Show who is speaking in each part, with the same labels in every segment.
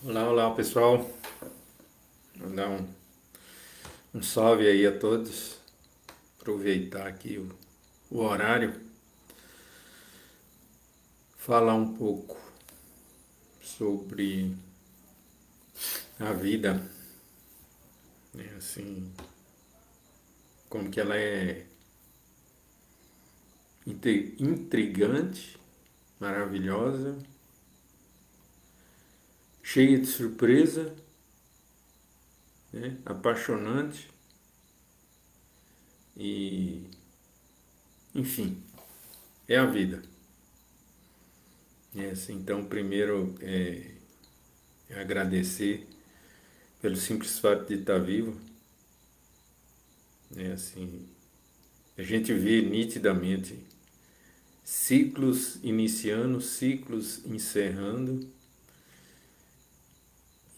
Speaker 1: Olá, olá pessoal. Mandar um salve aí a todos. Aproveitar aqui o horário, falar um pouco sobre a vida, né? Assim, como que ela é intrigante, maravilhosa, cheia de surpresa, né? Apaixonante e, enfim, é a vida. Assim, então, primeiro é agradecer pelo simples fato de estar vivo, né? Assim, a gente vê nitidamente ciclos iniciando, ciclos encerrando,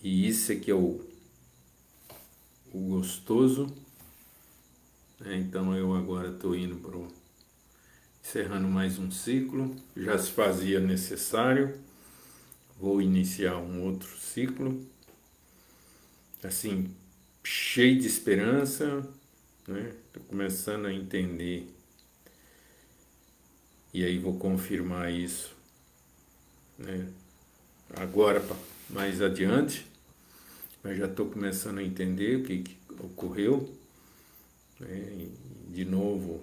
Speaker 1: e isso é que é o gostoso, né? Então eu agora estou indo para encerrando mais um ciclo, já se fazia necessário, vou iniciar um outro ciclo, assim, cheio de esperança, né? Estou começando a entender, e aí vou confirmar isso, né? Agora, mais adiante, mas já estou começando a entender o que ocorreu, né? E, de novo,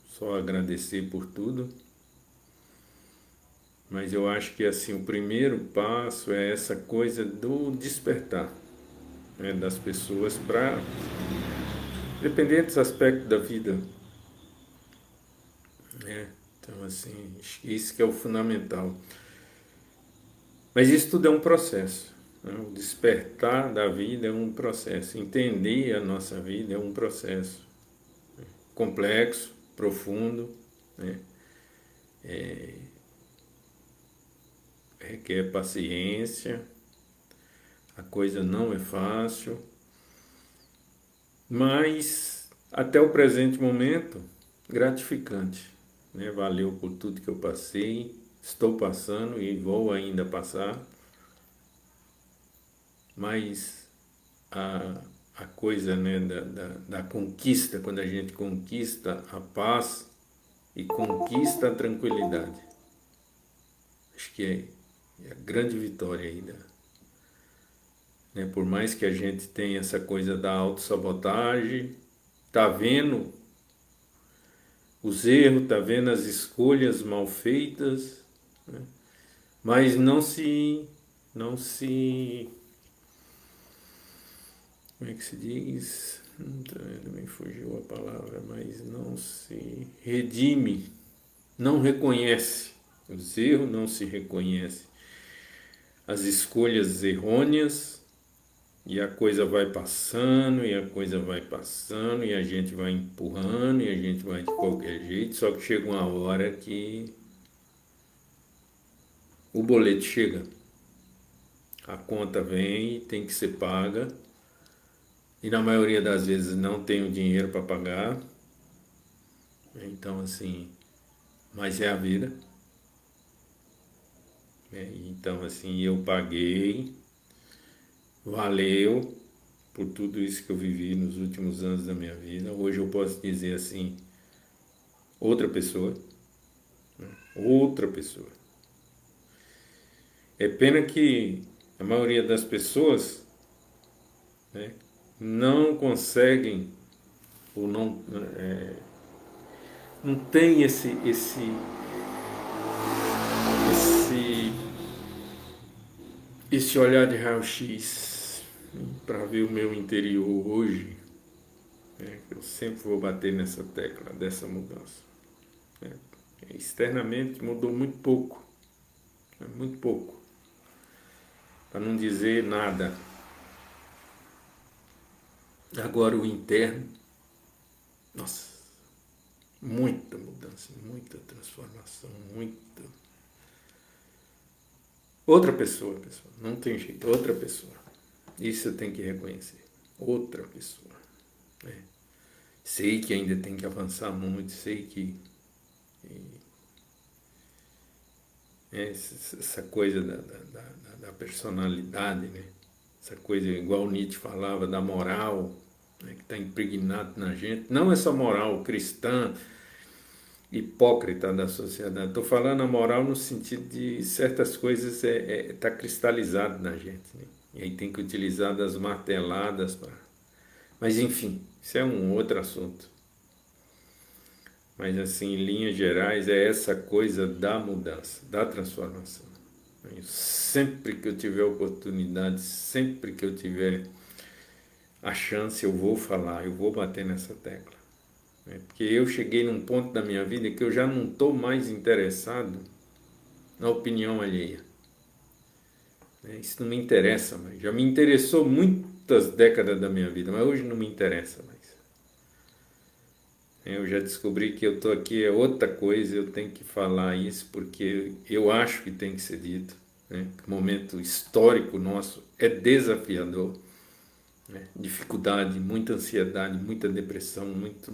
Speaker 1: só agradecer por tudo, mas eu acho que assim o primeiro passo é essa coisa do despertar, né, das pessoas para diferentes aspectos da vida, né? Então assim, isso que é o fundamental. Mas isso tudo é um processo, né? O despertar da vida é um processo, entender a nossa vida é um processo complexo, profundo, né? Requer paciência, a coisa não é fácil, mas até o presente momento, gratificante, né? Valeu por tudo que eu passei, estou passando e vou ainda passar, mas a, a coisa, né, da conquista, quando a gente conquista a paz e conquista a tranquilidade, acho que é a grande vitória aí, né? Por mais que a gente tenha essa coisa da autossabotagem, tá vendo os erros, tá vendo as escolhas mal feitas, né? Mas não se, como é que se diz? Também fugiu a palavra, mas não se redime, não reconhece os erros, não se reconhece as escolhas errôneas, e a coisa vai passando, e a coisa vai passando, e a gente vai empurrando, e a gente vai de qualquer jeito, só que chega uma hora que o boleto chega, a conta vem e tem que ser paga, e na maioria das vezes não tem o dinheiro para pagar, então assim, mas é a vida, né? Então assim, eu paguei, valeu por tudo isso que eu vivi nos últimos anos da minha vida. Hoje eu posso dizer assim, outra pessoa, outra pessoa. É pena que a maioria das pessoas, né, não conseguem ou não tem esse, esse olhar de raio-x, né, para ver o meu interior hoje, né? Eu sempre vou bater nessa tecla dessa mudança, né? Externamente mudou muito pouco, né, muito pouco, para não dizer nada. Agora o interno, nossa, muita mudança, muita transformação, muita. Outra pessoa, pessoal, não tem jeito, outra pessoa. Isso eu tenho que reconhecer. Outra pessoa, né? Sei que ainda tem que avançar muito, sei que essa coisa da personalidade, né? Essa coisa, igual Nietzsche falava, da moral, né, que está impregnado na gente. Não essa moral cristã, hipócrita da sociedade. Estou falando a moral no sentido de certas coisas tá cristalizado na gente, né? E aí tem que utilizar das marteladas para... Mas enfim, isso é um outro assunto. Mas assim, em linhas gerais, é essa coisa da mudança, da transformação. Sempre que eu tiver oportunidade, sempre que eu tiver a chance, eu vou falar, eu vou bater nessa tecla. Porque eu cheguei num ponto da minha vida que eu já não estou mais interessado na opinião alheia. Isso não me interessa mais. Já me interessou muitas décadas da minha vida, mas hoje não me interessa mais. Eu já descobri que eu estou aqui é outra coisa, eu tenho que falar isso porque eu acho que tem que ser dito. O momento histórico nosso é desafiador. Dificuldade, muita ansiedade, muita depressão, muito,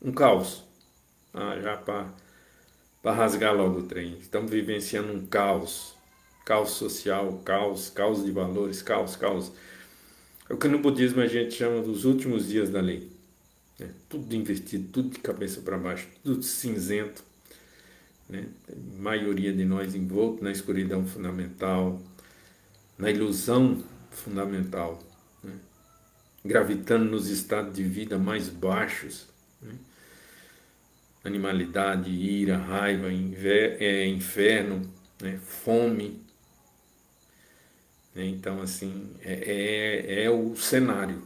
Speaker 1: um caos. Já para rasgar logo o trem. Estamos vivenciando um caos. Caos social, caos de valores, caos. É o que no budismo a gente chama dos últimos dias da lei. Tudo invertido, tudo de cabeça para baixo, tudo cinzento. A maioria de nós envolto na escuridão fundamental, na ilusão fundamental, gravitando nos estados de vida mais baixos, animalidade, ira, raiva, inferno, fome. Então assim, é o cenário,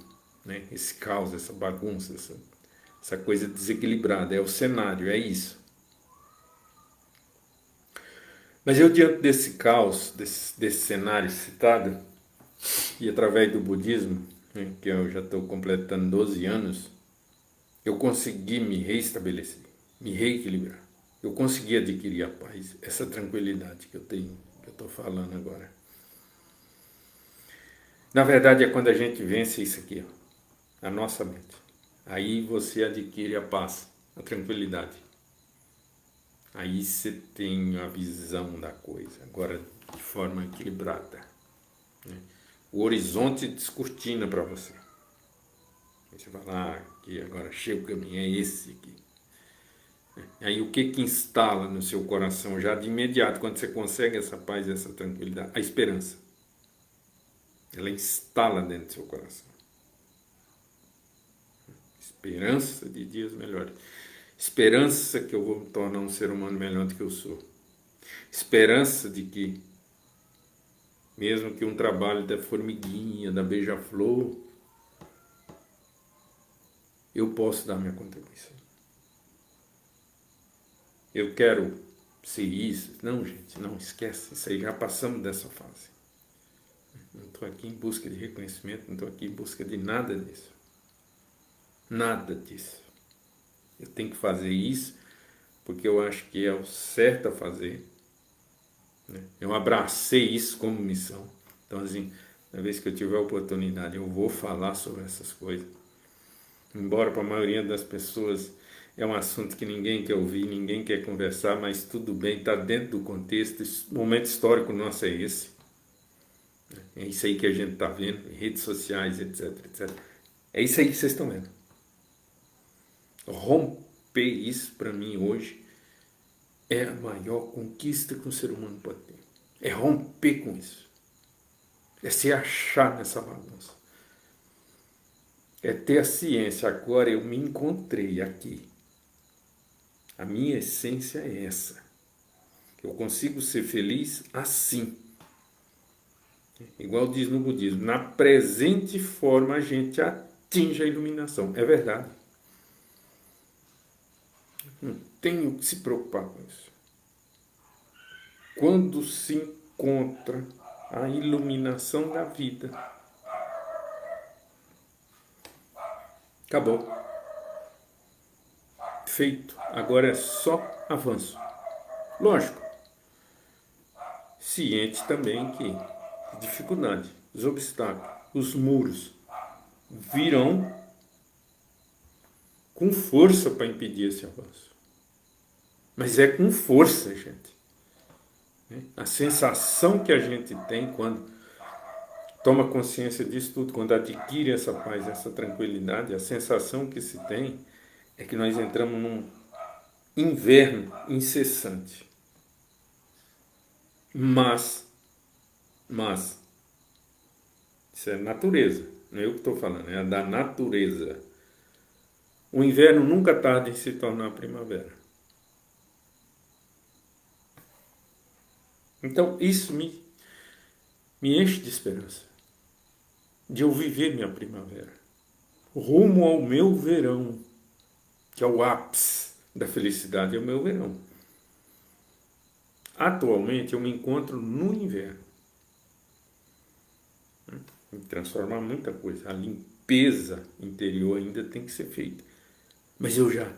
Speaker 1: esse caos, essa bagunça, essa coisa desequilibrada, é o cenário, é isso. Mas eu, diante desse caos, desse cenário citado, e através do budismo, que eu já estou completando 12 anos, eu consegui me reestabelecer, me reequilibrar. Eu consegui adquirir a paz, essa tranquilidade que eu tenho, que eu estou falando agora. Na verdade é quando a gente vence isso aqui, a nossa mente. Aí você adquire a paz, a tranquilidade. Aí você tem a visão da coisa, agora de forma equilibrada. O horizonte descortina para você. Você vai lá, que agora chega o caminho, é esse aqui. Aí o que instala no seu coração já de imediato, quando você consegue essa paz e essa tranquilidade? A esperança. Ela instala dentro do seu coração. Esperança de dias melhores. Esperança que eu vou me tornar um ser humano melhor do que eu sou. Esperança de que, mesmo que um trabalho da formiguinha, da beija-flor, eu posso dar minha contribuição. Eu quero ser isso. Não, gente, não, esquece. Isso aí, já passamos dessa fase. Não estou aqui em busca de reconhecimento, não estou aqui em busca de nada disso. Nada disso. Eu tenho que fazer isso porque eu acho que é o certo a fazer. Eu abracei isso como missão. Então, assim, na vez que eu tiver a oportunidade, eu vou falar sobre essas coisas. Embora para a maioria das pessoas é um assunto que ninguém quer ouvir, ninguém quer conversar, mas tudo bem, está dentro do contexto. O momento histórico nosso é esse. É isso aí que a gente está vendo, redes sociais, etc, etc. É isso aí que vocês estão vendo. Romper isso, para mim, hoje, é a maior conquista que um ser humano pode ter. É romper com isso. É se achar nessa bagunça. É ter a ciência. Agora eu me encontrei aqui. A minha essência é essa. Eu consigo ser feliz assim. Igual diz no budismo, na presente forma a gente atinge a iluminação. É verdade. Não tenho que se preocupar com isso. Quando se encontra a iluminação da vida, acabou. Feito. Agora é só avanço. Lógico. Ciente também que dificuldade, os obstáculos, os muros virão com força para impedir esse avanço. Mas é com força, gente. né? A sensação que a gente tem quando toma consciência disso tudo, quando adquire essa paz, essa tranquilidade, a sensação que se tem é que nós entramos num inverno incessante. Mas, isso é natureza, não é eu que estou falando, é da natureza. O inverno nunca tarda em se tornar primavera. Então, isso me enche de esperança, de eu viver minha primavera, rumo ao meu verão, que é o ápice da felicidade, é o meu verão. Atualmente, eu me encontro no inverno. Tem que transformar muita coisa. A limpeza interior ainda tem que ser feita. Mas eu já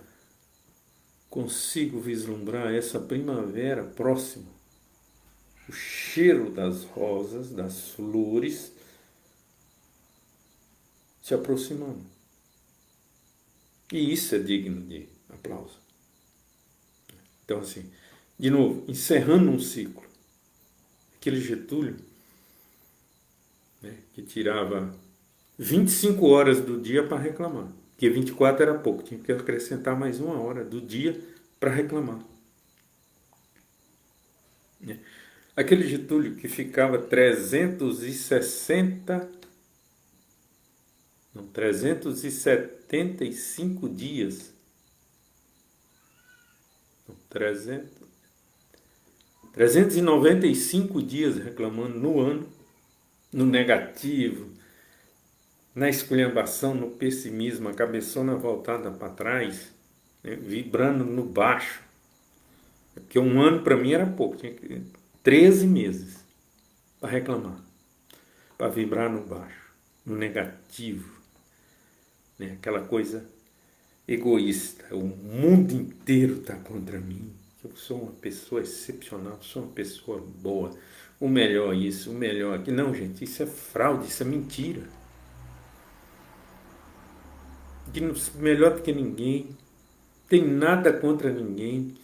Speaker 1: consigo vislumbrar essa primavera próxima. O cheiro das rosas, das flores, se aproximando. E isso é digno de aplauso. Então, assim, de novo, encerrando um ciclo. Aquele Getúlio, né, que tirava 25 horas do dia para reclamar. Porque 24 era pouco, tinha que acrescentar mais 1 hora do dia para reclamar. Aquele Getúlio que ficava 375 dias, 395 dias reclamando no ano, no negativo, na esculhambação, no pessimismo, a cabeçona voltada para trás, né, vibrando no baixo. Porque um ano para mim era pouco, tinha 13 meses para reclamar, para vibrar no baixo, no negativo, né, aquela coisa egoísta. O mundo inteiro está contra mim. Eu sou uma pessoa excepcional, sou uma pessoa boa. O melhor isso, o melhor aquilo. Não, gente, isso é fraude, isso é mentira. Melhor do que ninguém, tem nada contra ninguém.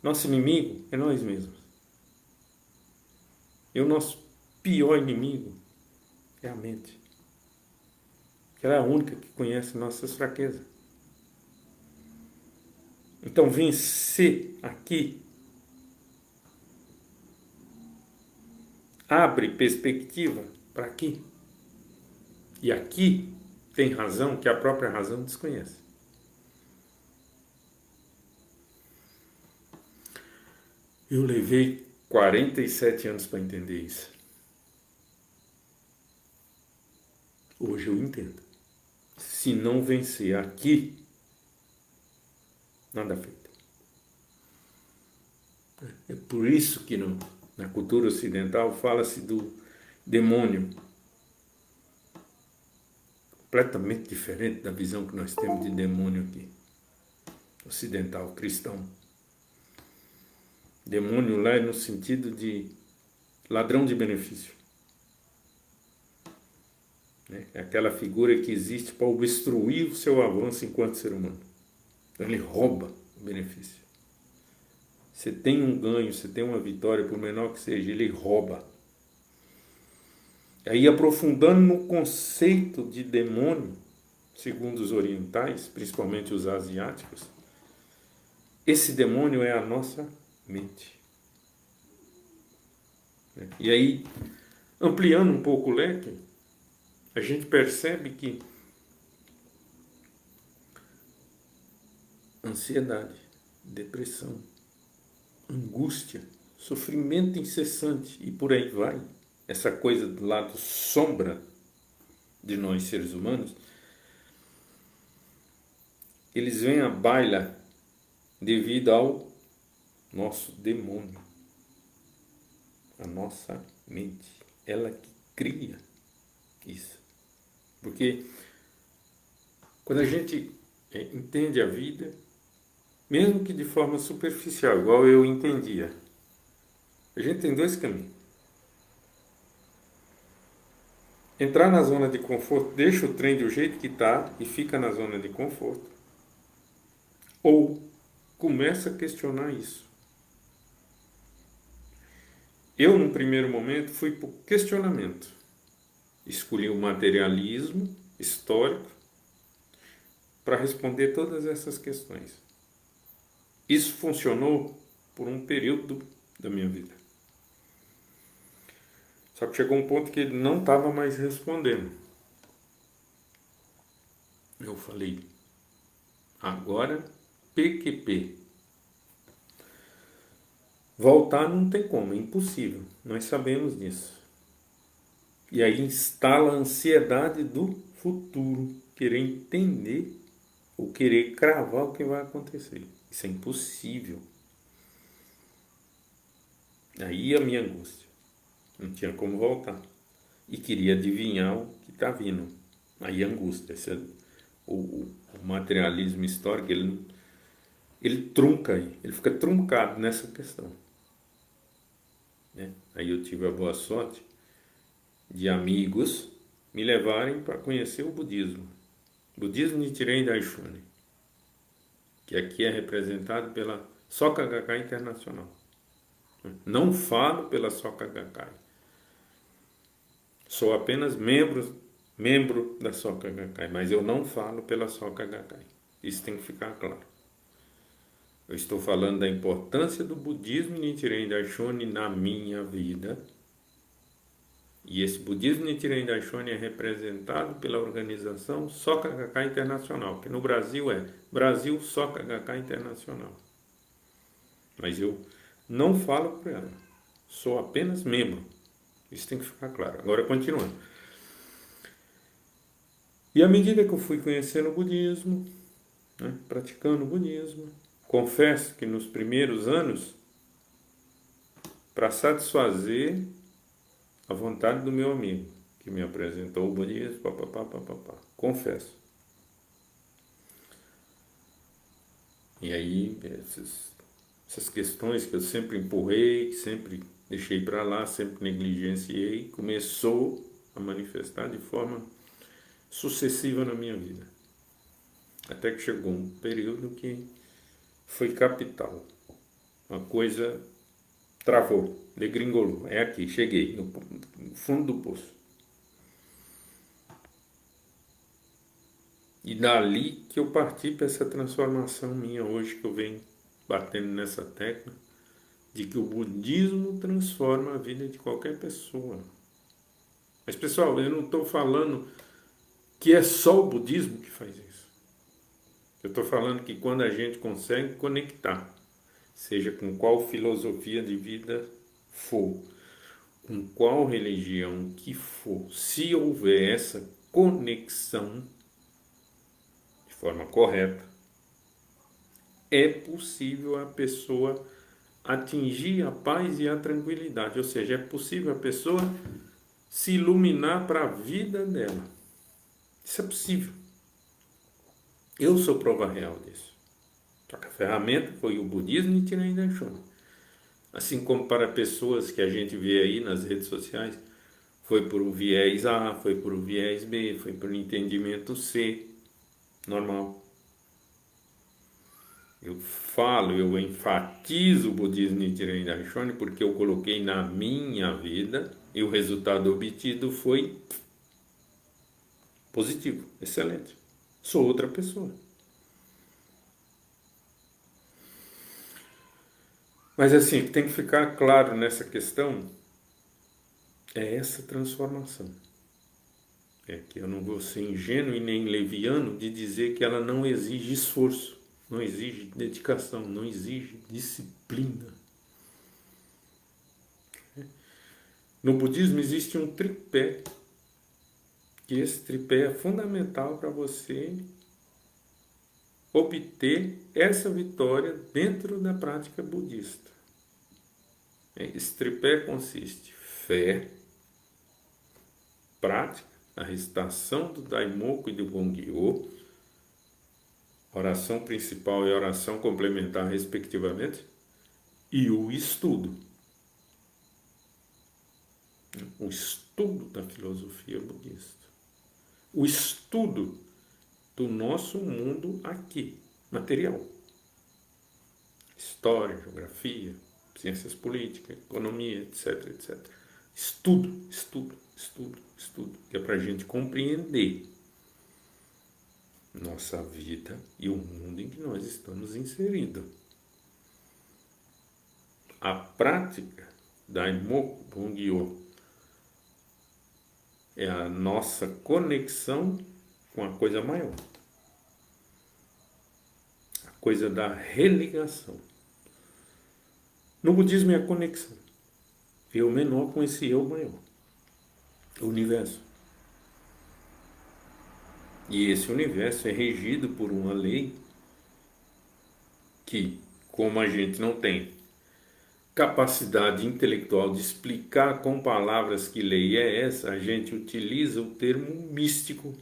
Speaker 1: Nosso inimigo é nós mesmos. E o nosso pior inimigo é a mente. Ela é a única que conhece nossas fraquezas. Então, vencer aqui abre perspectiva para aqui. E aqui tem razão que a própria razão desconhece. Eu levei 47 anos para entender isso. Hoje eu entendo. Se não vencer aqui, nada feito. É por isso que na cultura ocidental fala-se do demônio. Completamente diferente da visão que nós temos de demônio aqui. Ocidental, cristão. Demônio lá é no sentido de ladrão de benefício. É aquela figura que existe para obstruir o seu avanço enquanto ser humano. Então ele rouba o benefício. Você tem um ganho, você tem uma vitória, por menor que seja, ele rouba. Aí, aprofundando no conceito de demônio, segundo os orientais, principalmente os asiáticos, esse demônio é a nossa mente. E aí, ampliando um pouco o leque, a gente percebe que ansiedade, depressão, angústia, sofrimento incessante e por aí vai, essa coisa do lado sombra de nós seres humanos, eles vêm à baila devido ao nosso demônio, a nossa mente, ela que cria isso. Porque quando a gente entende a vida, mesmo que de forma superficial, igual eu entendia, a gente tem dois caminhos. Entrar na zona de conforto, deixa o trem do jeito que está e fica na zona de conforto. Ou começa a questionar isso. Eu, num primeiro momento, fui por questionamento. Escolhi o materialismo histórico para responder todas essas questões. Isso funcionou por um período da minha vida. Só que chegou um ponto que ele não estava mais respondendo. Eu falei, agora PQP. Voltar não tem como, é impossível. Nós sabemos disso. E aí instala a ansiedade do futuro, querer entender ou querer cravar o que vai acontecer. Isso é impossível. Aí a minha angústia. Não tinha como voltar. E queria adivinhar o que está vindo. Aí a angústia. Esse é o materialismo histórico, ele trunca aí. Ele fica truncado nessa questão. Né? Aí eu tive a boa sorte de amigos me levarem para conhecer o budismo. Budismo Nichiren Daishonin, que aqui é representado pela Soka Gakkai Internacional. Não falo pela Soka Gakkai. Sou apenas membro da Soka Gakkai, mas eu não falo pela Soka Gakkai. Isso tem que ficar claro. Eu estou falando da importância do budismo Nichiren Daishonin na minha vida. E esse budismo Nichiren Daishonin é representado pela organização Soka Gakkai Internacional, que no Brasil é Brasil Soka Gakkai Internacional. Mas eu não falo por ela, sou apenas membro. Isso tem que ficar claro. Agora, continuando. E à medida que eu fui conhecendo o budismo, né, praticando o budismo, confesso que nos primeiros anos, para satisfazer a vontade do meu amigo, que me apresentou o budismo, confesso. E aí, essas questões que eu sempre empurrei, que sempre deixei para lá, sempre negligenciei, começou a manifestar de forma sucessiva na minha vida. Até que chegou um período que foi capital. Uma coisa travou, degringolou. É aqui, cheguei, no fundo do poço. E dali que eu parti para essa transformação minha hoje, que eu venho batendo nessa tecla, de que o budismo transforma a vida de qualquer pessoa. Mas, pessoal, eu não estou falando que é só o budismo que faz isso. Eu estou falando que quando a gente consegue conectar, seja com qual filosofia de vida for, com qual religião que for, se houver essa conexão de forma correta, é possível a pessoa atingir a paz e a tranquilidade, ou seja, é possível a pessoa se iluminar para a vida dela. Isso é possível. Eu sou prova real disso. Só que a ferramenta foi o budismo Nichiren Daishonin. Assim como para pessoas que a gente vê aí nas redes sociais, foi por um viés A, foi por um viés B, foi por um entendimento C, normal. Eu enfatizo o budismo Nichiren Daishonin porque eu coloquei na minha vida e o resultado obtido foi positivo, excelente. Sou outra pessoa. Mas assim, o que tem que ficar claro nessa questão é essa transformação. É que eu não vou ser ingênuo e nem leviano de dizer que ela não exige esforço, não exige dedicação, não exige disciplina. No budismo existe um tripé, que esse tripé é fundamental para você obter essa vitória dentro da prática budista. Esse tripé consiste em fé, prática, a recitação do Daimoku e do Gongyo, oração principal e oração complementar, respectivamente, e o estudo. O estudo da filosofia budista. O estudo do nosso mundo aqui, material. História, geografia, ciências políticas, economia, etc, etc. Estudo, estudo, estudo, estudo, que é para a gente compreender nossa vida e o mundo em que nós estamos inseridos. A prática da Daimoku Bungyo é a nossa conexão com a coisa maior, a coisa da religação. No budismo é a conexão. Eu menor com esse eu maior, o universo. E esse universo é regido por uma lei que, como a gente não tem capacidade intelectual de explicar com palavras que lei é essa, a gente utiliza o termo místico,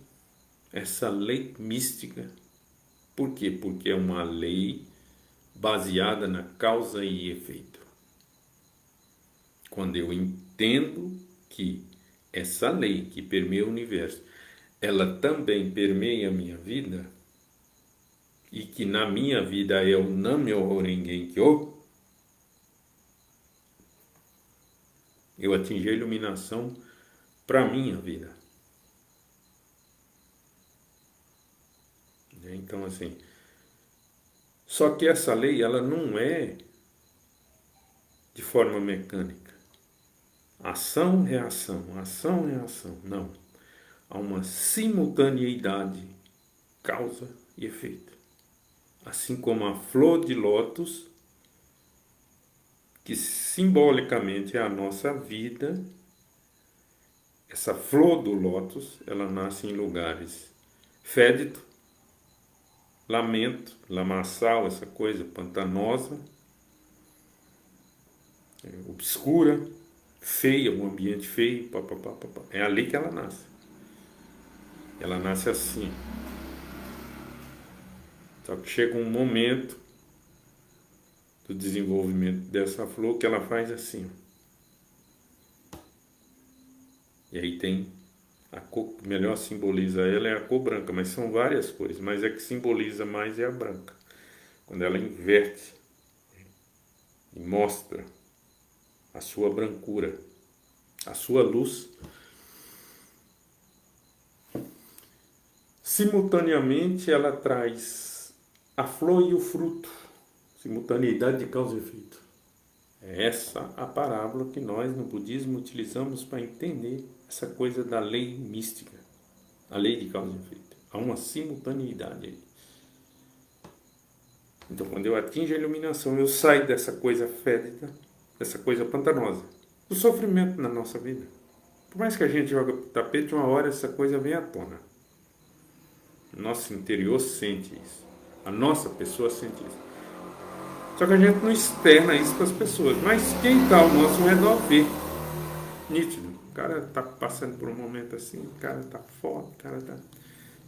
Speaker 1: essa lei mística. Por quê? Porque é uma lei baseada na causa e efeito. Quando eu entendo que essa lei que permeia o universo, ela também permeia a minha vida, e que na minha vida é o Nam-myoho Renge Kyo, eu atingi a iluminação para a minha vida. Então, assim, só que essa lei, ela não é de forma mecânica. Ação, reação, não. Há uma simultaneidade, causa e efeito. Assim como a flor de lótus, que simbolicamente é a nossa vida, essa flor do lótus, ela nasce em lugares fédidos, lamento, lamaçal, essa coisa pantanosa, obscura, feia, um ambiente feio, papapá. É ali que ela nasce. Ela nasce assim. Só que chega um momento do desenvolvimento dessa flor que ela faz assim. E aí tem a cor que melhor simboliza ela é a cor branca, mas são várias cores, mas a que simboliza mais é a branca. Quando ela inverte e mostra a sua brancura, a sua luz, simultaneamente ela traz a flor e o fruto, simultaneidade de causa e efeito. É essa a parábola que nós no budismo utilizamos para entender essa coisa da lei mística, a lei de causa e efeito. Há uma simultaneidade aí. Então, quando eu atingo a iluminação, eu saio dessa coisa fétida, dessa coisa pantanosa, do sofrimento na nossa vida. Por mais que a gente joga pro tapete, uma hora essa coisa vem à tona. Nosso interior sente isso. A nossa pessoa sente isso. Só que a gente não externa isso para as pessoas. Mas quem está ao nosso redor vê. Nítido. O cara está passando por um momento assim, o cara está foda, o cara está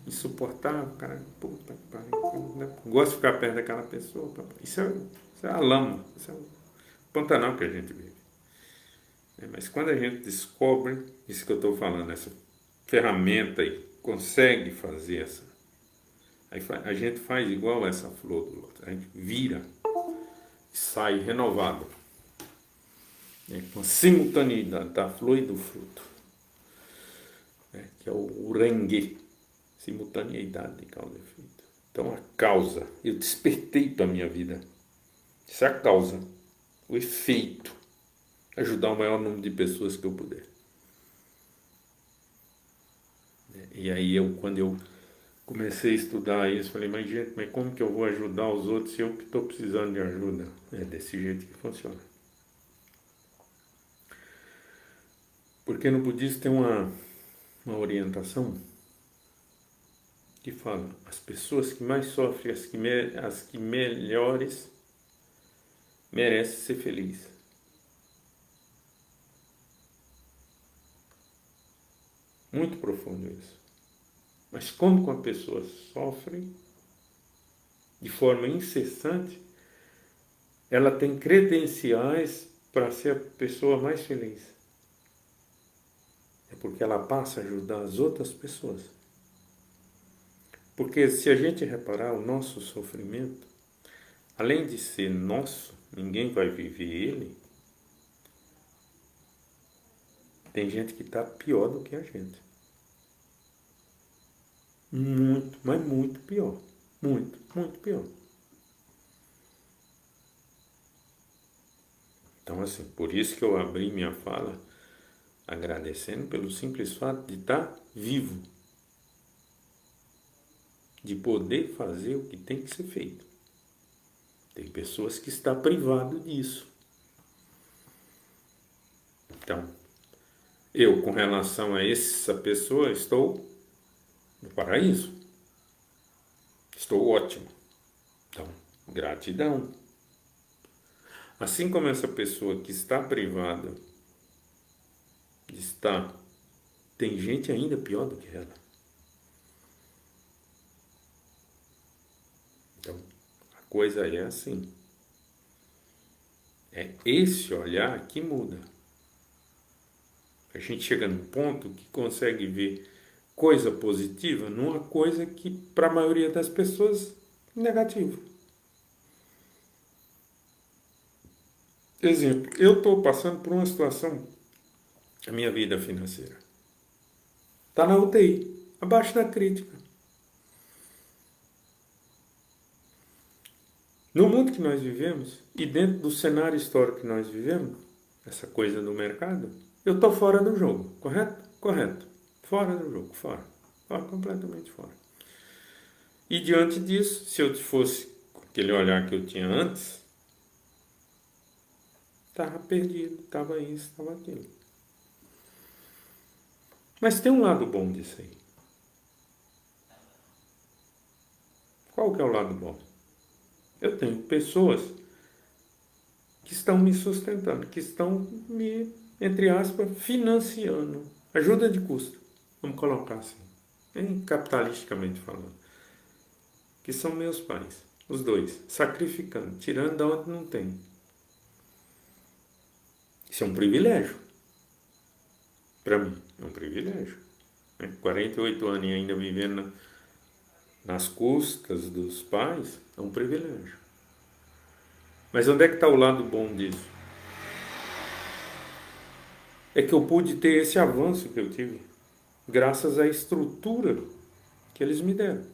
Speaker 1: insuportável, o cara, puta que pariu, gosta de ficar perto daquela pessoa. Isso é a lama, isso é o pantanal que a gente vive. Mas quando a gente descobre isso que eu estou falando, essa ferramenta e consegue fazer essa, aí a gente faz igual essa flor do loto, a gente vira e sai renovado, com a simultaneidade da flor e do fruto, que é o Renge, simultaneidade de causa e efeito. Então a causa, eu despertei para a minha vida, isso é a causa, o efeito, ajudar o maior número de pessoas que eu puder. E aí quando eu comecei a estudar isso, falei, mas gente, mas como que eu vou ajudar os outros se eu que estou precisando de ajuda? É desse jeito que funciona. Porque no budismo tem uma orientação que fala, as pessoas que mais sofrem, as que melhores, merecem ser felizes. Muito profundo isso. Mas quando a pessoa sofre de forma incessante, ela tem credenciais para ser a pessoa mais feliz. É porque ela passa a ajudar as outras pessoas. Porque se a gente reparar, o nosso sofrimento, além de ser nosso, ninguém vai viver ele, tem gente que está pior do que a gente. Muito, mas muito pior. Muito, muito pior. Então, assim, por isso que eu abri minha fala agradecendo pelo simples fato de estar vivo, de poder fazer o que tem que ser feito. Tem pessoas que estão privadas disso. Então, eu, com relação a essa pessoa, estou no paraíso. Estou ótimo. Então, gratidão. Assim como essa pessoa que está privada está, tem gente ainda pior do que ela. Então, a coisa é assim. É esse olhar que muda. A gente chega num ponto que consegue ver coisa positiva numa coisa que, para a maioria das pessoas, é negativa. Exemplo, eu estou passando por uma situação, a minha vida financeira. Está na UTI, abaixo da crítica. No mundo que nós vivemos, e dentro do cenário histórico que nós vivemos, essa coisa do mercado, eu estou fora do jogo, correto? Correto. Fora do jogo, fora. Fora, completamente fora. E diante disso, se eu fosse com aquele olhar que eu tinha antes, estava perdido, estava isso, estava aquilo. Mas tem um lado bom disso aí. Qual que é o lado bom? Eu tenho pessoas que estão me sustentando, que estão me, entre aspas, financiando. Ajuda de custo, vamos colocar assim, bem capitalisticamente falando. Que são meus pais, os dois, sacrificando, tirando de onde não tem. Isso é um privilégio. Para mim, é um privilégio. 48 anos e ainda vivendo nas custas dos pais, é um privilégio. Mas onde é que está o lado bom disso? É que eu pude ter esse avanço que eu tive, graças à estrutura que eles me deram.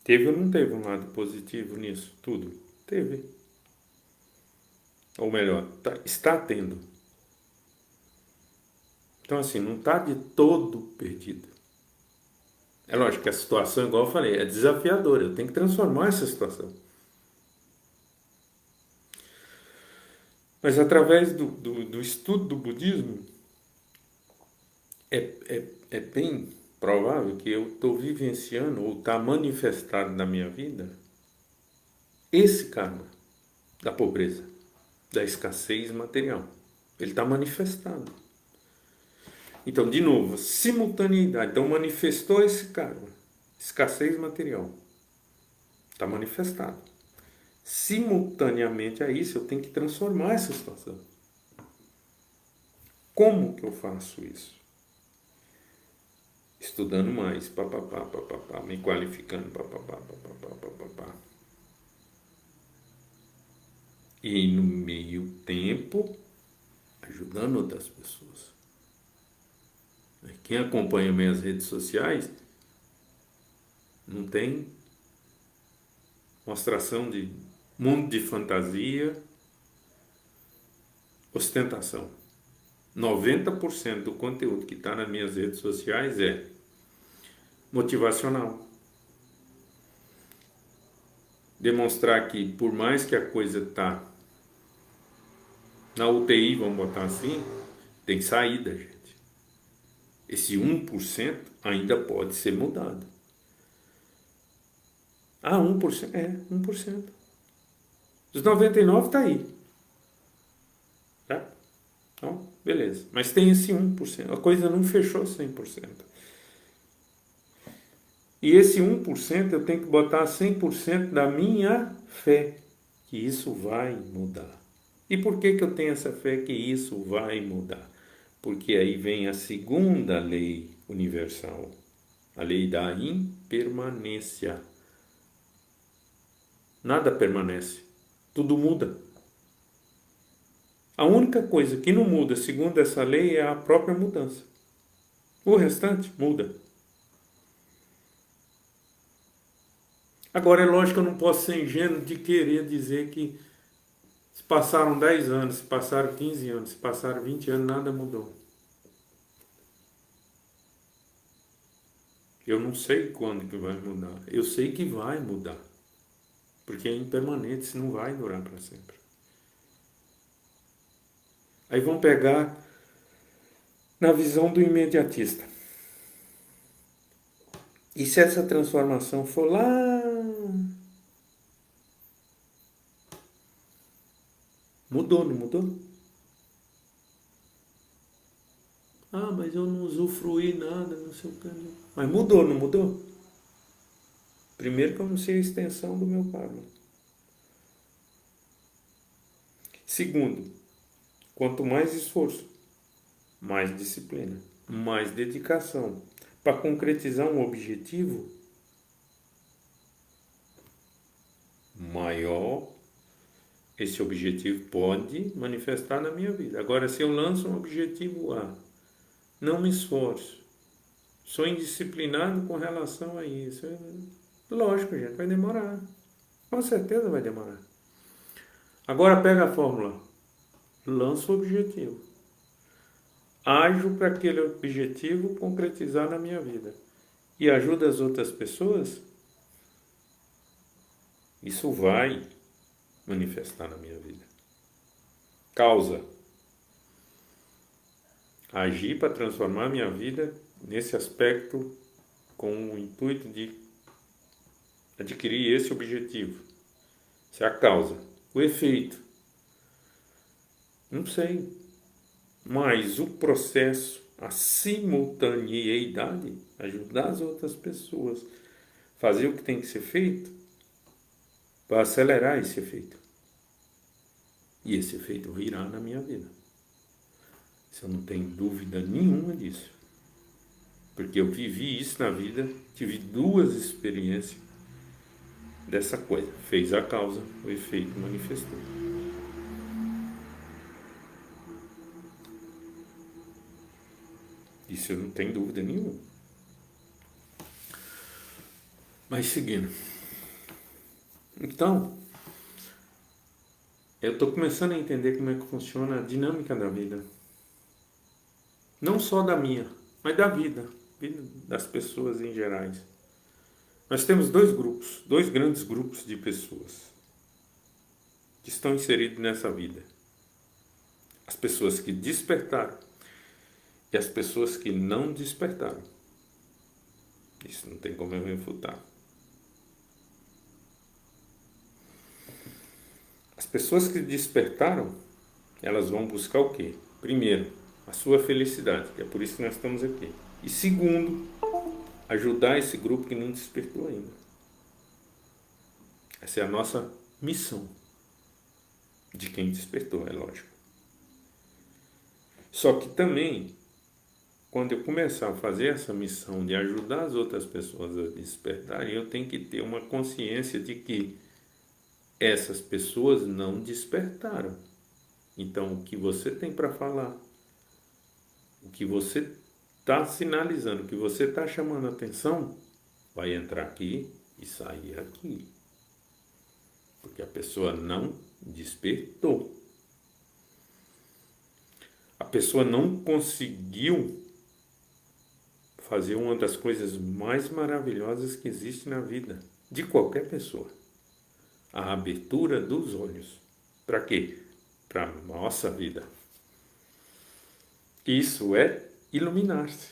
Speaker 1: Teve ou não teve um lado positivo nisso? Tudo. Teve. Ou melhor, está tendo. Então, assim, não está de todo perdido. É lógico que a situação, igual eu falei, é desafiadora. Eu tenho que transformar essa situação. Mas através do estudo do budismo, é bem provável que eu estou vivenciando ou está manifestado na minha vida esse karma da pobreza, da escassez material. Ele está manifestado. Então, de novo, simultaneidade. Então, manifestou esse karma, escassez material. Está manifestado. Simultaneamente a isso, eu tenho que transformar essa situação. Como que eu faço isso? Estudando mais, papapá, papapá, me qualificando, papapá, papapá, papapá. E no meio tempo, ajudando outras pessoas. Quem acompanha minhas redes sociais não tem mostração de mundo de fantasia, ostentação. 90% do conteúdo que está nas minhas redes sociais é motivacional. Demonstrar que por mais que a coisa está na UTI, vamos botar assim, tem saída, gente. Esse 1% ainda pode ser mudado. Ah, 1%? É, 1%. Os 99% está aí. Tá? Então, beleza. Mas tem esse 1%. A coisa não fechou 100%. E esse 1% eu tenho que botar 100% da minha fé que isso vai mudar. E por que eu tenho essa fé que isso vai mudar? Porque aí vem a segunda lei universal, a lei da impermanência. Nada permanece. Tudo muda. A única coisa que não muda, segundo essa lei, é a própria mudança. O restante muda. Agora, é lógico que eu não posso ser ingênuo de querer dizer que se passaram 10 anos, se passaram 15 anos, se passaram 20 anos, nada mudou. Eu não sei quando que vai mudar. Eu sei que vai mudar. Porque é impermanente, isso não vai durar para sempre. Aí vão pegar na visão do imediatista. E se essa transformação for lá, mudou, não mudou? Ah, mas eu não usufruí nada, não sei o que. Mas mudou, não mudou? Primeiro que eu não sei a extensão do meu karma. Segundo, quanto mais esforço, mais disciplina, mais dedicação para concretizar um objetivo, maior esse objetivo pode manifestar na minha vida. Agora, se eu lanço um objetivo A, não me esforço, sou indisciplinado com relação a isso, lógico, gente, vai demorar. Com certeza vai demorar. Agora pega a fórmula, lanço o objetivo, ajo para aquele objetivo concretizar na minha vida e ajuda as outras pessoas, isso vai manifestar na minha vida. Causa. Agir para transformar a minha vida nesse aspecto com o intuito de adquirir esse objetivo. Isso é a causa. O efeito. Não sei. Mas o processo, a simultaneidade, ajudar as outras pessoas, fazer o que tem que ser feito, para acelerar esse efeito. E esse efeito virá na minha vida. Isso eu não tenho dúvida nenhuma disso. Porque eu vivi isso na vida, tive 2 experiências dessa coisa. Fez a causa, o efeito manifestou. Isso eu não tenho dúvida nenhuma. Mas seguindo. Então, eu estou começando a entender como é que funciona a dinâmica da vida. Não só da minha, mas da vida das pessoas em gerais. Nós temos 2 grupos, 2 grandes grupos de pessoas que estão inseridos nessa vida. As pessoas que despertaram e as pessoas que não despertaram. Isso não tem como eu refutar. As pessoas que despertaram, elas vão buscar o quê? Primeiro, a sua felicidade, que é por isso que nós estamos aqui. E segundo, ajudar esse grupo que não despertou ainda. Essa é a nossa missão de quem despertou, é lógico. Só que também, quando eu começar a fazer essa missão de ajudar as outras pessoas a despertarem, eu tenho que ter uma consciência de que essas pessoas não despertaram. Então, o que você tem para falar, o que você está sinalizando, o que você está chamando a atenção, vai entrar aqui e sair aqui. Porque a pessoa não despertou. A pessoa não conseguiu fazer uma das coisas mais maravilhosas que existe na vida, de qualquer pessoa. A abertura dos olhos. Para quê? Para a nossa vida. Isso é iluminar-se.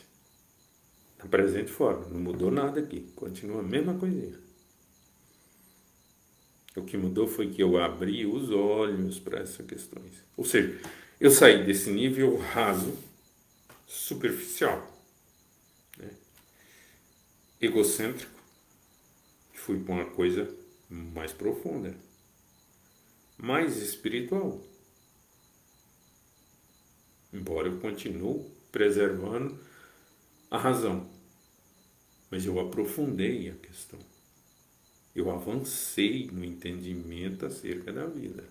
Speaker 1: Da presente forma. Não mudou nada aqui. Continua a mesma coisinha. O que mudou foi que eu abri os olhos para essas questões. Ou seja, eu saí desse nível raso, superficial, né? Egocêntrico, e fui para uma coisa mais profunda, mais espiritual. Embora eu continue preservando a razão, mas eu aprofundei a questão. Eu avancei no entendimento acerca da vida.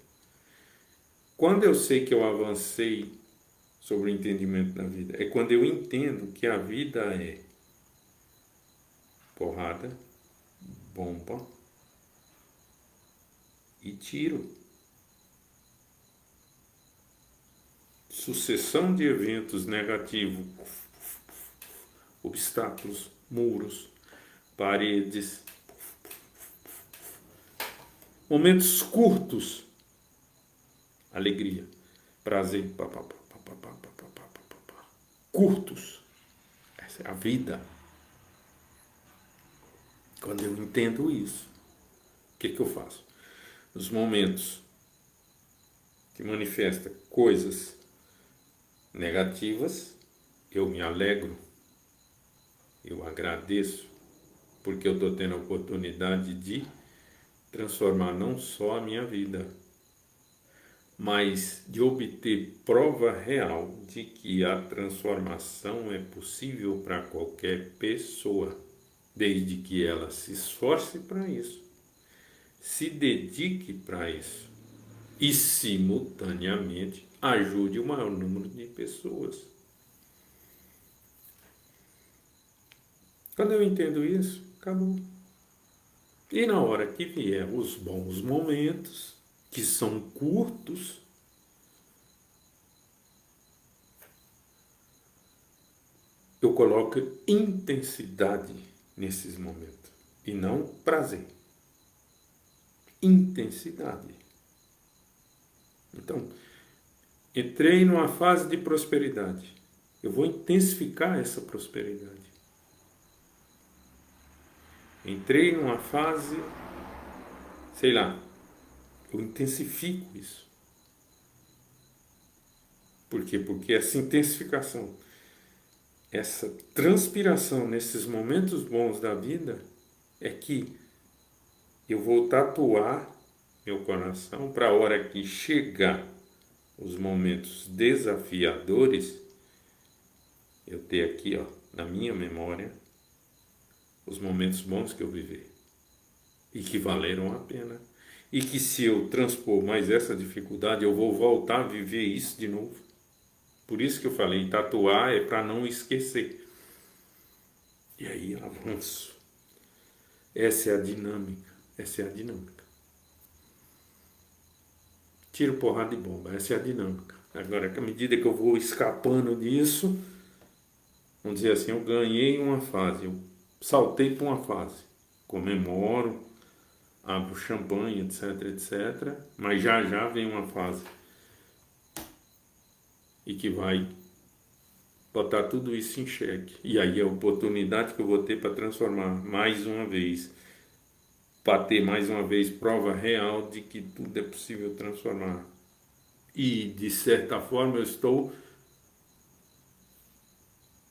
Speaker 1: Quando eu sei que eu avancei sobre o entendimento da vida, é quando eu entendo que a vida é porrada, bomba e tiro. Sucessão de eventos negativos, obstáculos, muros, paredes, momentos curtos, alegria, prazer, curtos. Essa é a vida. Quando eu entendo isso, o que eu faço? Nos momentos que manifesta coisas negativas, eu me alegro, eu agradeço, porque eu estou tendo a oportunidade de transformar não só a minha vida, mas de obter prova real de que a transformação é possível para qualquer pessoa, desde que ela se esforce para isso, se dedique para isso e, simultaneamente, ajude o maior número de pessoas. Quando eu entendo isso, acabou. E na hora que vier os bons momentos, que são curtos, eu coloco intensidade nesses momentos e não prazer. Intensidade. Então, entrei numa fase de prosperidade. Eu vou intensificar essa prosperidade. Entrei numa fase, sei lá, eu intensifico isso. Por quê? Porque essa intensificação, essa transpiração nesses momentos bons da vida é que eu vou tatuar meu coração para a hora que chegar os momentos desafiadores, eu ter aqui, ó, na minha memória, os momentos bons que eu vivi e que valeram a pena. E que se eu transpor mais essa dificuldade, eu vou voltar a viver isso de novo. Por isso que eu falei, tatuar é para não esquecer. E aí avanço. Essa é a dinâmica. Essa é a dinâmica. Tiro, porrada e bomba. Essa é a dinâmica. Agora, à medida que eu vou escapando disso, vamos dizer assim, eu ganhei uma fase. Eu saltei para uma fase. Comemoro, abro champanhe, etc, etc. Mas já vem uma fase. E que vai botar tudo isso em xeque. E aí a oportunidade que eu vou ter para transformar mais uma vez, para ter mais uma vez prova real de que tudo é possível transformar. E, de certa forma, eu estou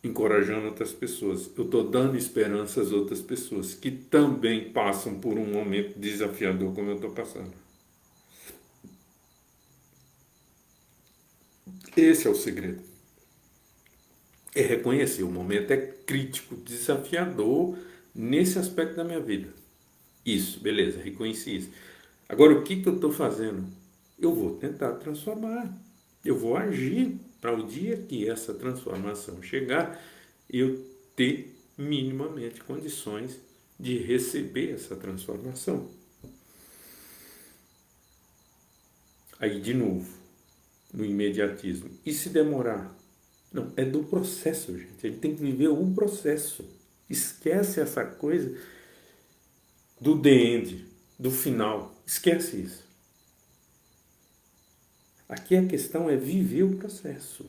Speaker 1: encorajando outras pessoas. Eu estou dando esperança às outras pessoas que também passam por um momento desafiador como eu estou passando. Esse é o segredo. É reconhecer, o momento é crítico, desafiador nesse aspecto da minha vida. Isso, beleza, reconheci isso. Agora, o que eu estou fazendo? Eu vou tentar transformar. Eu vou agir para o dia que essa transformação chegar, eu ter minimamente condições de receber essa transformação. Aí, de novo, no imediatismo. E se demorar? Não, é do processo, gente. A gente tem que viver o processo. Esquece essa coisa do the end, do final. Esquece isso. Aqui a questão é viver o processo.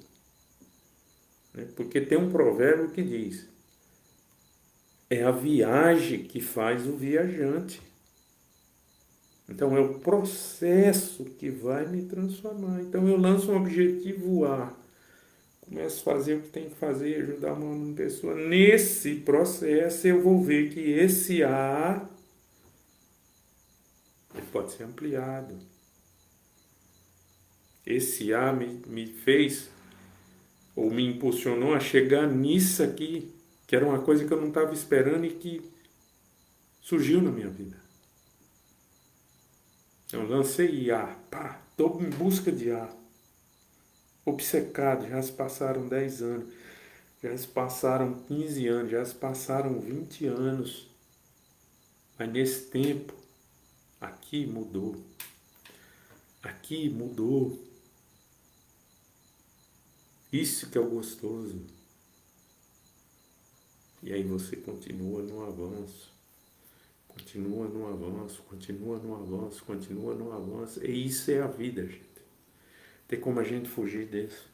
Speaker 1: Né? Porque tem um provérbio que diz: é a viagem que faz o viajante. Então é o processo que vai me transformar. Então eu lanço um objetivo A, começo a fazer o que tem que fazer, ajudar uma pessoa. Nesse processo eu vou ver que esse A ele pode ser ampliado. Esse A me fez ou me impulsionou a chegar nisso aqui, que era uma coisa que eu não estava esperando e que surgiu na minha vida. Eu lancei IA, pá, estou em busca de IA. Obcecado, já se passaram 10 anos, já se passaram 15 anos, já se passaram 20 anos. Mas nesse tempo, aqui mudou. Aqui mudou. Isso que é o gostoso. E aí você continua no avanço. Continua no avanço, continua no avanço, continua no avanço. E isso é a vida, gente. Tem como a gente fugir disso.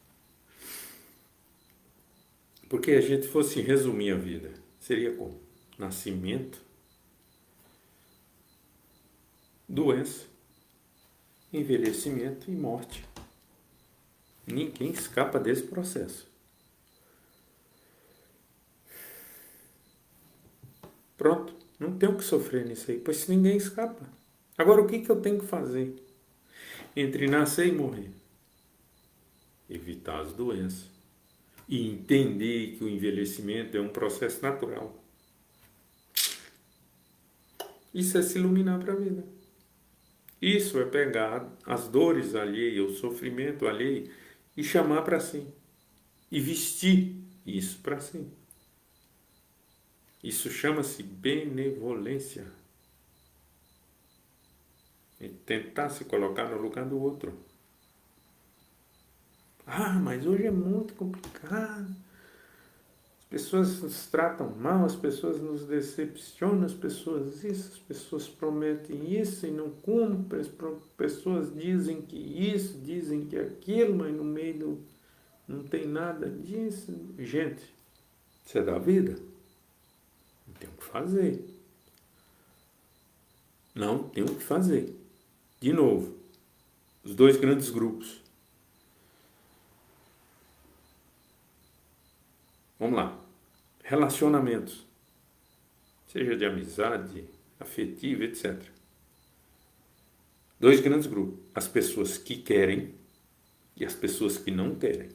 Speaker 1: Porque a gente fosse resumir a vida, seria como? Nascimento, doença, envelhecimento e morte. Ninguém escapa desse processo. Pronto, não tem o que sofrer nisso aí, pois ninguém escapa. Agora, o que eu tenho que fazer entre nascer e morrer? Evitar as doenças e entender que o envelhecimento é um processo natural. Isso é se iluminar para a vida. Isso é pegar as dores alheias, o sofrimento alheio e chamar para si. E vestir isso para si. Isso chama-se benevolência. E tentar se colocar no lugar do outro. Ah, mas hoje é muito complicado. As pessoas nos tratam mal, as pessoas nos decepcionam, as pessoas prometem isso e não cumprem, as pessoas dizem que isso, dizem que aquilo, mas no meio não tem nada disso. Gente, isso é da vida. Não tem o que fazer. Não tem o que fazer. De novo, os dois grandes grupos. Vamos lá. Relacionamentos. Seja de amizade, afetivo, etc. Dois grandes grupos. As pessoas que querem e as pessoas que não querem.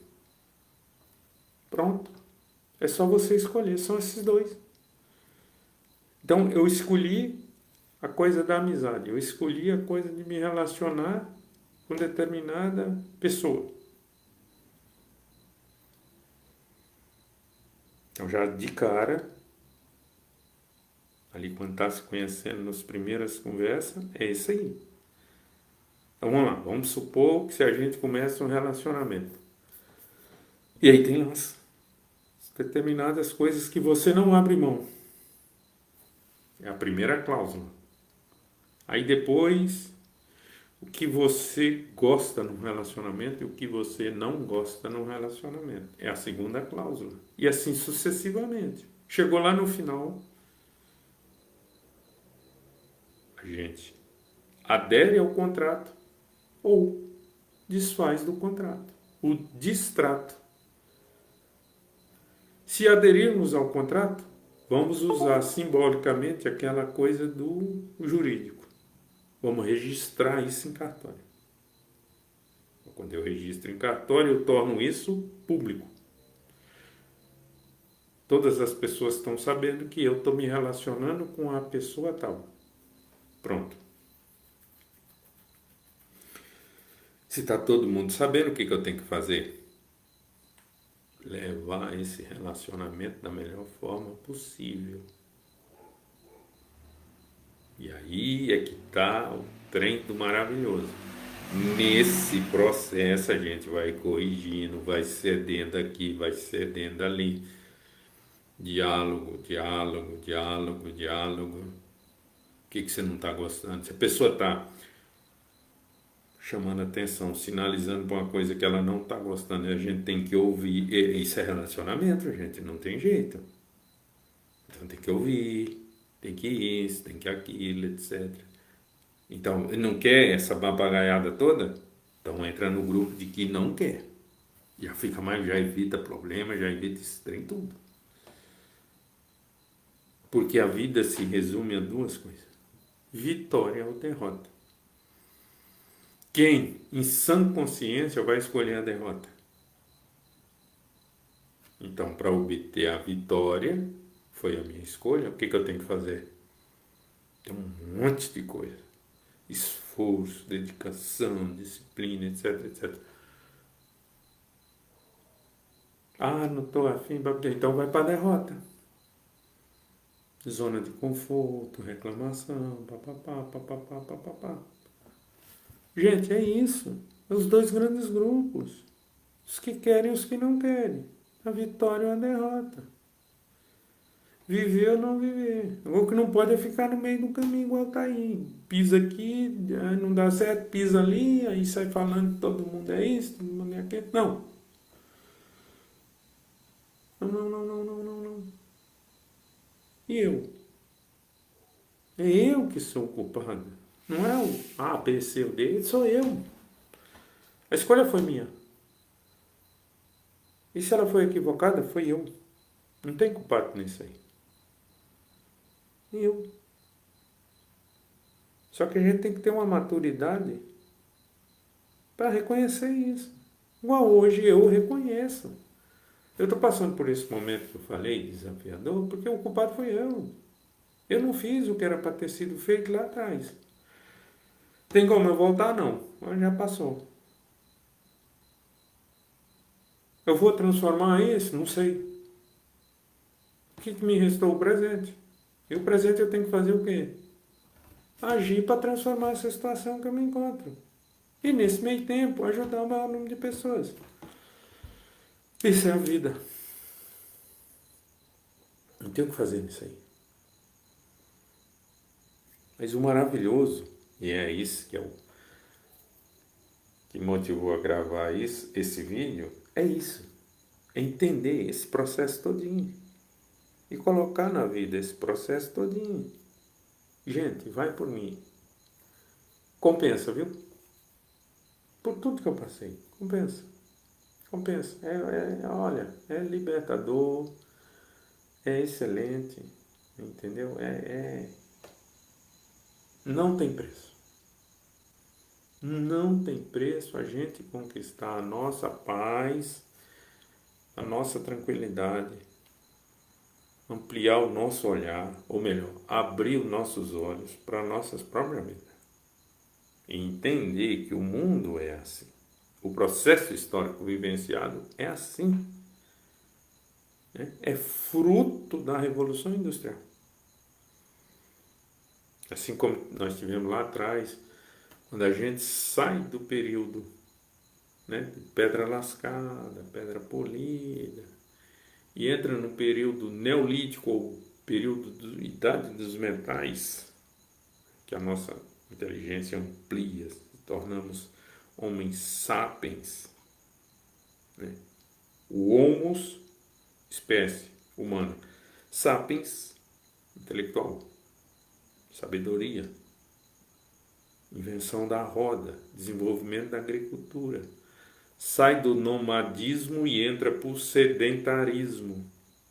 Speaker 1: Pronto. É só você escolher. São esses dois. Então, eu escolhi a coisa da amizade. Eu escolhi a coisa de me relacionar com determinada pessoa. Então, já de cara, ali quando está se conhecendo nas primeiras conversas, é isso aí. Então, vamos lá. Vamos supor que se a gente começa um relacionamento. E aí tem as determinadas coisas que você não abre mão. É a primeira cláusula. Aí depois, o que você gosta no relacionamento e o que você não gosta no relacionamento. É a segunda cláusula. E assim sucessivamente. Chegou lá no final, a gente adere ao contrato ou desfaz do contrato. O distrato. Se aderirmos ao contrato, vamos usar simbolicamente aquela coisa do jurídico. Vamos registrar isso em cartório. Quando eu registro em cartório, eu torno isso público. Todas as pessoas estão sabendo que eu estou me relacionando com a pessoa tal. Pronto. Se está todo mundo sabendo, o que eu tenho que fazer? Levar esse relacionamento da melhor forma possível. E aí é que está o trem do maravilhoso. Nesse processo a gente vai corrigindo, vai cedendo aqui, vai cedendo ali. Diálogo, diálogo, diálogo, diálogo. O que você não está gostando? Se a pessoa está chamando atenção, sinalizando para uma coisa que ela não está gostando, a gente tem que ouvir. Isso é relacionamento, gente, não tem jeito. Então tem que ouvir, tem que isso, tem que aquilo, etc. Então, não quer essa papagaiada toda? Então entra no grupo de que não quer. Já fica mais, já evita problema, já evita esse trem tudo. Porque a vida se resume a duas coisas: vitória ou derrota. Quem, em sã consciência, vai escolher a derrota? Então, para obter a vitória, foi a minha escolha. O que eu tenho que fazer? Tem um monte de coisa. esforço, dedicação, disciplina, etc, etc. Ah, não estou afim, então vai para a derrota. Zona de conforto, reclamação, papapá, papapá, papapá. Gente, é isso. Os dois grandes grupos. Os que querem e os que não querem. A vitória ou a derrota. Viver ou não viver. O que não pode é ficar no meio do caminho igual tá aí. Pisa aqui, não dá certo, pisa ali, aí sai falando que todo mundo é isso, todo mundo é aquilo. Não. Não, não, não, não, não, não, não. E eu? É eu que sou o culpado. Não é o A, B, C ou D, sou eu. A escolha foi minha. E se ela foi equivocada, foi eu. Não tem culpado nisso aí. Eu. Só que a gente tem que ter uma maturidade para reconhecer isso. Igual hoje eu reconheço. Eu estou passando por esse momento que eu falei, desafiador, porque o culpado foi eu. Eu não fiz o que era para ter sido feito lá atrás. Tem como eu voltar? Não. Mas já passou. Eu vou transformar isso? Não sei. O que me restou? O presente. E o presente eu tenho que fazer o quê? Agir para transformar essa situação que eu me encontro. E nesse meio tempo, ajudar o maior número de pessoas. Isso é a vida. Não tenho o que fazer nisso aí. Mas o maravilhoso, e é isso que é o que motivou a gravar isso, esse vídeo, é isso. É entender esse processo todinho. E colocar na vida esse processo todinho. Gente, vai por mim. Compensa, viu? Por tudo que eu passei. Compensa. Compensa. Olha, é libertador, é excelente, entendeu? Não tem preço. Não tem preço a gente conquistar a nossa paz, a nossa tranquilidade, ampliar o nosso olhar, ou melhor, abrir os nossos olhos para nossas próprias vidas. E entender que o mundo é assim. O processo histórico vivenciado é assim. É fruto da Revolução Industrial. Assim como nós tivemos lá atrás, quando a gente sai do período, né, de pedra lascada, pedra polida, e entra no período neolítico, ou período da idade dos metais, que a nossa inteligência amplia, tornamos homens sapiens, né? O homos, espécie humana, sapiens, intelectual, sabedoria, invenção da roda, desenvolvimento da agricultura, sai do nomadismo e entra para o sedentarismo.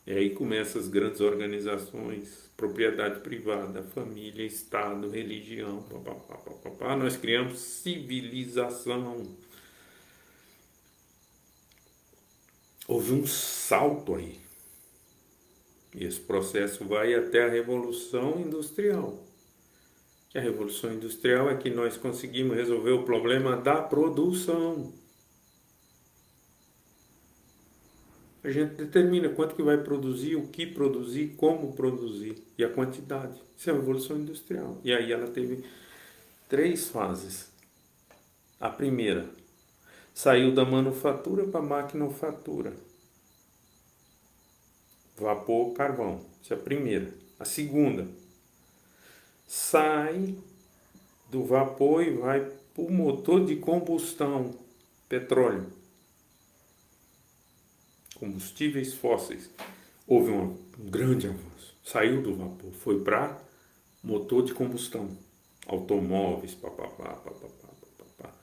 Speaker 1: E aí começam as grandes organizações, propriedade privada, família, Estado, religião, papapá, papapá. Nós criamos civilização. Houve um salto aí. E esse processo vai até a Revolução Industrial. Que a Revolução Industrial é que nós conseguimos resolver o problema da produção. A gente determina quanto que vai produzir, o que produzir, como produzir e a quantidade. Isso é a Revolução Industrial. E aí ela teve 3 fases. A primeira, saiu da manufatura para a maquinofatura. Vapor, carvão. Isso é a primeira. A segunda, sai do vapor e vai para o motor de combustão, petróleo. Combustíveis fósseis. Houve um grande avanço. Saiu do vapor, foi para motor de combustão. Automóveis, papapá, papapá, papapá.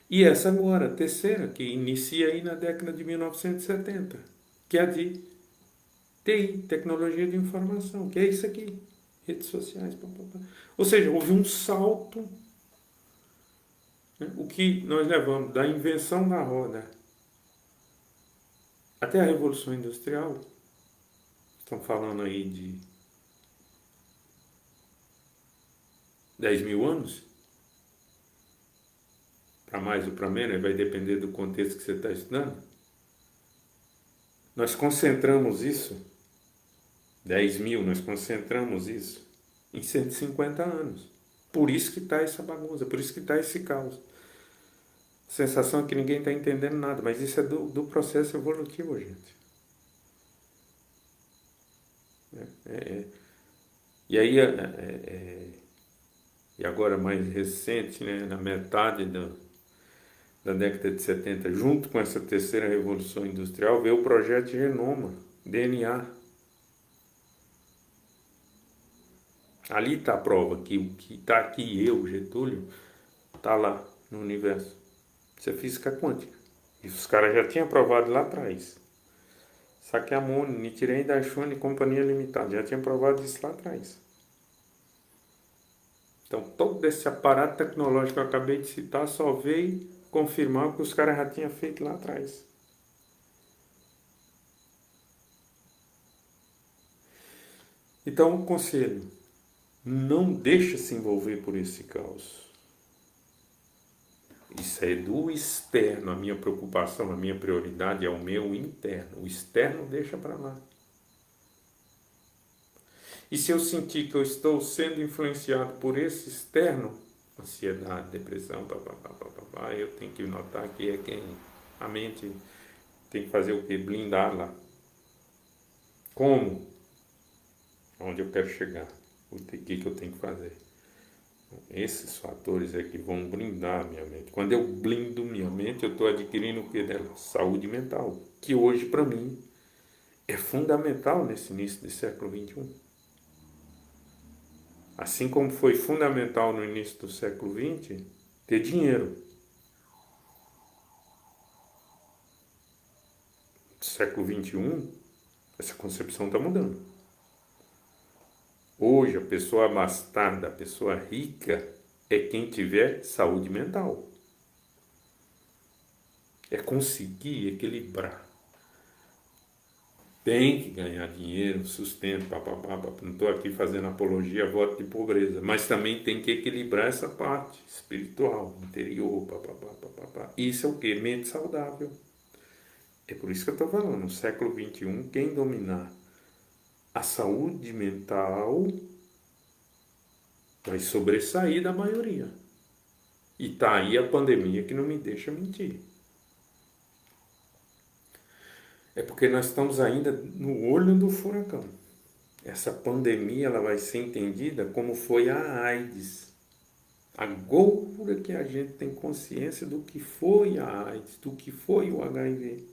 Speaker 1: E essa agora, a terceira, que inicia aí na década de 1970, que é a de TI, tecnologia de informação, que é isso aqui, redes sociais, papapá. Ou seja, houve um salto, né? O que nós levamos da invenção da roda até a Revolução Industrial, estão falando aí de 10 mil anos, para mais ou para menos, vai depender do contexto que você está estudando. Nós concentramos isso, 10 mil, nós concentramos isso em 150 anos. Por isso que está essa bagunça, por isso que está esse caos. A sensação é que ninguém está entendendo nada, mas isso é do processo evolutivo, gente. E aí, e agora mais recente, né, na metade da década de 70, junto com essa terceira revolução industrial, veio o projeto de genoma, DNA. Ali está a prova que o que está aqui, eu, Getúlio, está lá no universo. Isso é física quântica. Isso os caras já tinham provado lá atrás. Sakyamuni, Nichiren Daishonin e Companhia Limitada já tinham provado isso lá atrás. Então, todo esse aparato tecnológico que eu acabei de citar só veio confirmar o que os caras já tinham feito lá atrás. Então, o conselho, não deixa se envolver por esse caos. Isso é do externo, a minha preocupação, a minha prioridade é o meu interno. O externo deixa para lá. E se eu sentir que eu estou sendo influenciado por esse externo, ansiedade, depressão, eu tenho que notar que é quem a mente tem que fazer o quê? Blindar lá. Como? Onde eu quero chegar? O que eu tenho que fazer? Esses fatores é que vão blindar a minha mente. Quando eu blindo minha mente, eu estou adquirindo o que dela? Saúde mental, que hoje para mim é fundamental nesse início do século XXI. Assim como foi fundamental no início do século XX, ter dinheiro. No século XXI, essa concepção está mudando. Hoje, a pessoa abastada, a pessoa rica, é quem tiver saúde mental. É conseguir equilibrar. Tem que ganhar dinheiro, sustento, não estou aqui fazendo apologia a voto de pobreza, mas também tem que equilibrar essa parte espiritual, interior, Isso é o quê? Mente saudável. É por isso que eu estou falando, no século XXI, quem dominar a saúde mental vai sobressair da maioria. E tá aí a pandemia que não me deixa mentir. É porque nós estamos ainda no olho do furacão. Essa pandemia ela vai ser entendida como foi a AIDS. Agora que a gente tem consciência do que foi a AIDS, do que foi o HIV.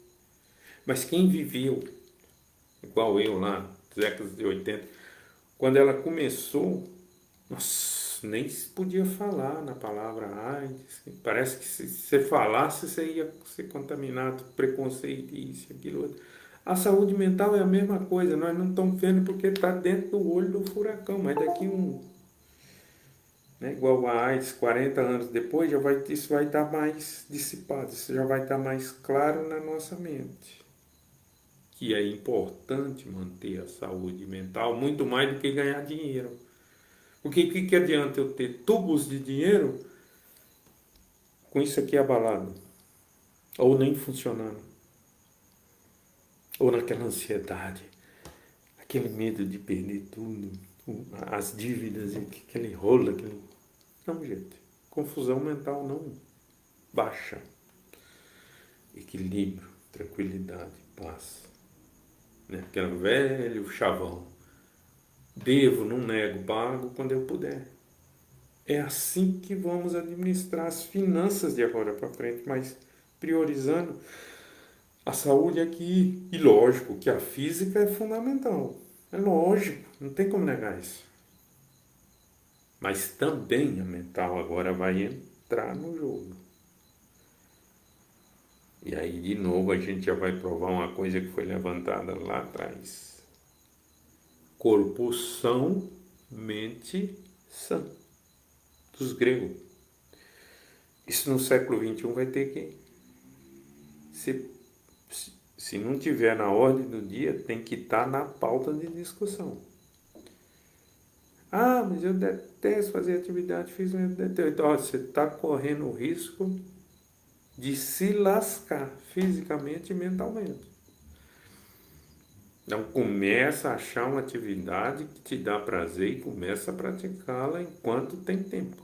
Speaker 1: Mas quem viveu, igual eu lá, décadas de 80, quando ela começou, nossa, nem se podia falar na palavra AIDS. Parece que se você falasse, você ia ser contaminado, preconceito, isso, aquilo, outro. A saúde mental é a mesma coisa, nós não estamos vendo porque está dentro do olho do furacão, mas daqui igual a AIDS, 40 anos depois, isso vai estar mais dissipado, isso já vai estar mais claro na nossa mente. Que é importante manter a saúde mental muito mais do que ganhar dinheiro. Porque o que adianta eu ter tubos de dinheiro com isso aqui abalado? Ou nem funcionando? Ou naquela ansiedade, aquele medo de perder tudo, as dívidas, aquele rolo, aquele... Não, gente. Confusão mental não baixa. Equilíbrio, tranquilidade, paz. Aquele velho chavão. Devo, não nego, pago quando eu puder. É assim que vamos administrar as finanças de agora para frente, mas priorizando a saúde aqui. E lógico que a física é fundamental. É lógico, não tem como negar isso. Mas também a mental agora vai entrar no jogo. E aí, de novo, a gente já vai provar uma coisa que foi levantada lá atrás. Corpo são, mente sã. Dos gregos. Isso no século XXI vai ter que... Se não tiver na ordem do dia, tem que estar na pauta de discussão. Ah, mas eu detesto fazer atividade física. Então, você está correndo o risco de se lascar fisicamente e mentalmente. Então começa a achar uma atividade que te dá prazer e começa a praticá-la enquanto tem tempo.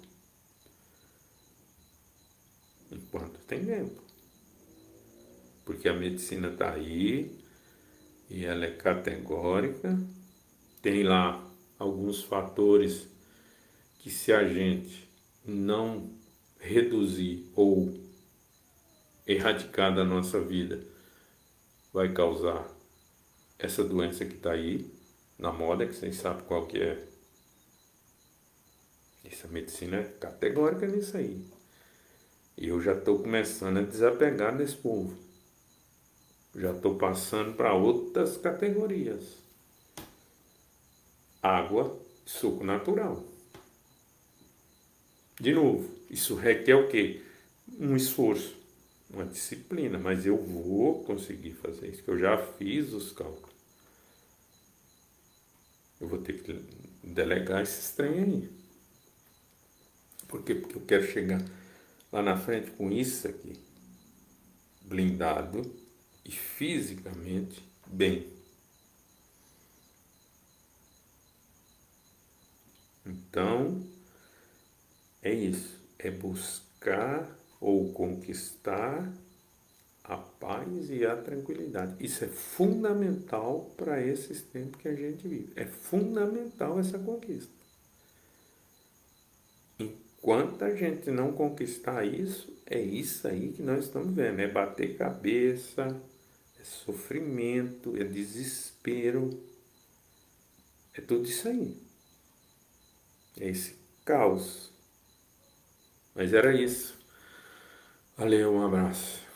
Speaker 1: Enquanto tem tempo. Porque a medicina está aí e ela é categórica. Tem lá alguns fatores que se a gente não reduzir ou erradicar da nossa vida, vai causar essa doença que está aí na moda, que vocês sabem qual que é. Essa medicina é categórica nisso aí. E eu já estou começando a desapegar desse povo. Já estou passando para outras categorias. Água, suco natural. De novo, isso requer o quê? Um esforço, uma disciplina, mas eu vou conseguir fazer isso, que eu já fiz os cálculos. Eu vou ter que delegar esse trem aí. Por quê? Porque eu quero chegar lá na frente com isso aqui, blindado e fisicamente bem. Então, é isso. É buscar ou conquistar a paz e a tranquilidade. Isso é fundamental para esses tempos que a gente vive. É fundamental essa conquista. Enquanto a gente não conquistar isso, é isso aí que nós estamos vendo. É bater cabeça, é sofrimento, é desespero. É tudo isso aí. É esse caos. Mas era isso. Valeu, um abraço.